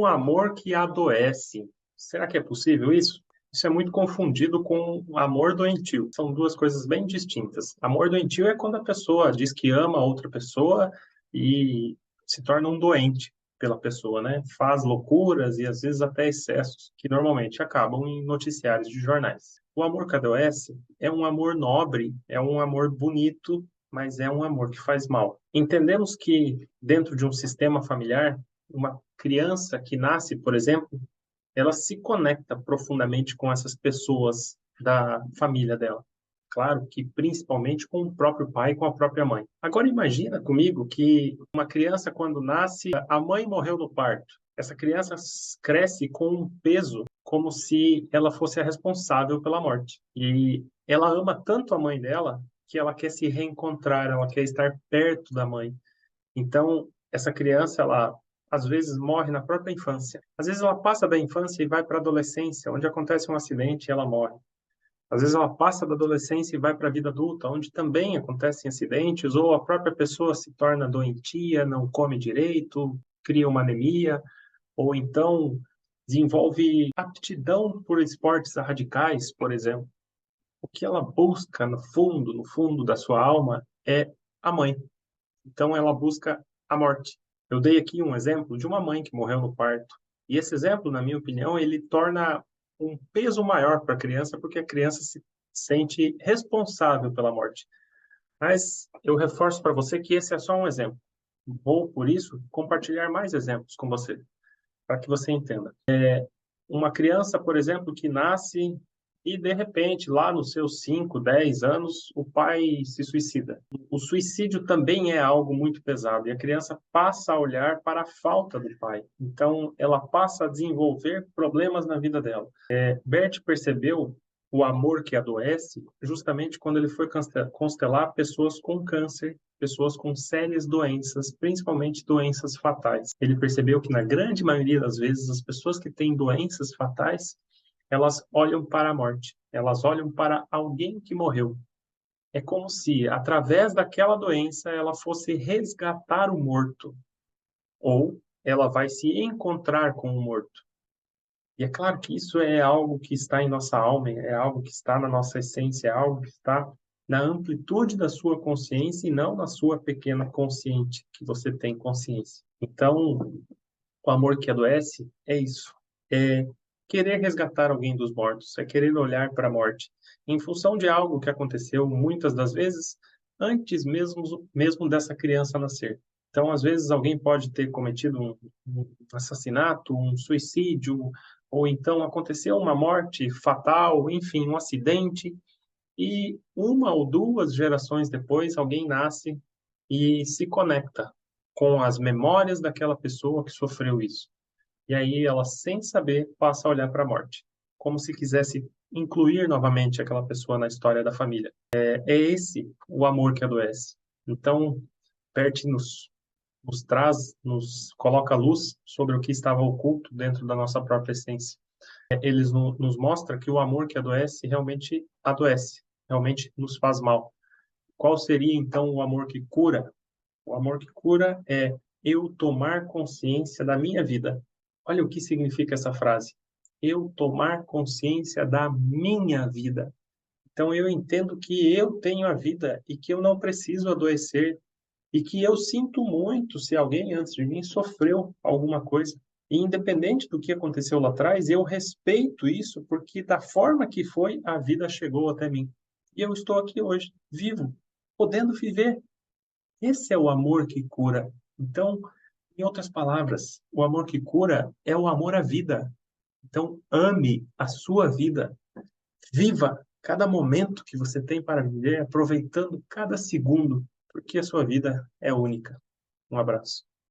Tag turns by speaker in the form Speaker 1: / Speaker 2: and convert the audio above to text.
Speaker 1: um amor que adoece. Será que é possível isso? Isso é muito confundido com amor doentio. São duas coisas bem distintas. Amor doentio é quando a pessoa diz que ama a outra pessoa e se torna um doente pela pessoa, né? Faz loucuras e às vezes até excessos que normalmente acabam em noticiários de jornais. O amor que adoece é um amor nobre, é um amor bonito, mas é um amor que faz mal. Entendemos que dentro de um sistema familiar, uma criança que nasce, por exemplo, ela se conecta profundamente com essas pessoas da família dela. Claro que principalmente com o próprio pai e com a própria mãe. Agora imagina comigo que uma criança quando nasce, a mãe morreu no parto. Essa criança cresce com um peso como se ela fosse a responsável pela morte. E ela ama tanto a mãe dela que ela quer se reencontrar, ela quer estar perto da mãe. Então, essa criança, ela às vezes morre na própria infância. Às vezes ela passa da infância e vai para a adolescência, onde acontece um acidente e ela morre. Às vezes ela passa da adolescência e vai para a vida adulta, onde também acontecem acidentes, ou a própria pessoa se torna doentia, não come direito, cria uma anemia, ou então desenvolve aptidão por esportes radicais, por exemplo. O que ela busca no fundo da sua alma é a mãe. Então ela busca a morte. Eu dei aqui um exemplo de uma mãe que morreu no parto. E esse exemplo, na minha opinião, ele torna um peso maior para a criança, porque a criança se sente responsável pela morte. Mas eu reforço para você que esse é só um exemplo. Vou, por isso, compartilhar mais exemplos com você, para que você entenda. Uma criança, por exemplo, que nasce e, de repente, lá nos seus 5, 10 anos, o pai se suicida. O suicídio também é algo muito pesado e a criança passa a olhar para a falta do pai. Então, ela passa a desenvolver problemas na vida dela. Bert percebeu o amor que adoece justamente quando ele foi constelar pessoas com câncer, pessoas com sérias doenças, principalmente doenças fatais. Ele percebeu que, na grande maioria das vezes, as pessoas que têm doenças fatais, elas olham para a morte, elas olham para alguém que morreu. É como se, através daquela doença, ela fosse resgatar o morto, ou ela vai se encontrar com o morto. E é claro que isso é algo que está em nossa alma, é algo que está na nossa essência, é algo que está na amplitude da sua consciência e não na sua pequena consciente, que você tem consciência. Então, o amor que adoece é isso. É querer resgatar alguém dos mortos, é querer olhar para a morte, em função de algo que aconteceu muitas das vezes antes mesmo dessa criança nascer. Então, às vezes, alguém pode ter cometido um assassinato, um suicídio, ou então aconteceu uma morte fatal, enfim, um acidente, e uma ou duas gerações depois, alguém nasce e se conecta com as memórias daquela pessoa que sofreu isso. E aí ela, sem saber, passa a olhar para a morte, como se quisesse incluir novamente aquela pessoa na história da família. É esse o amor que adoece. Então, Bert nos traz, nos coloca luz sobre o que estava oculto dentro da nossa própria essência. Eles nos mostra que o amor que adoece, realmente nos faz mal. Qual seria então o amor que cura? O amor que cura é eu tomar consciência da minha vida. Olha o que significa essa frase. Eu tomar consciência da minha vida. Então eu entendo que eu tenho a vida e que eu não preciso adoecer e que eu sinto muito se alguém antes de mim sofreu alguma coisa. E independente do que aconteceu lá atrás, eu respeito isso porque da forma que foi, a vida chegou até mim. E eu estou aqui hoje, vivo, podendo viver. Esse é o amor que cura. Então, em outras palavras, o amor que cura é o amor à vida. Então, ame a sua vida. Viva cada momento que você tem para viver, aproveitando cada segundo, porque a sua vida é única. Um abraço.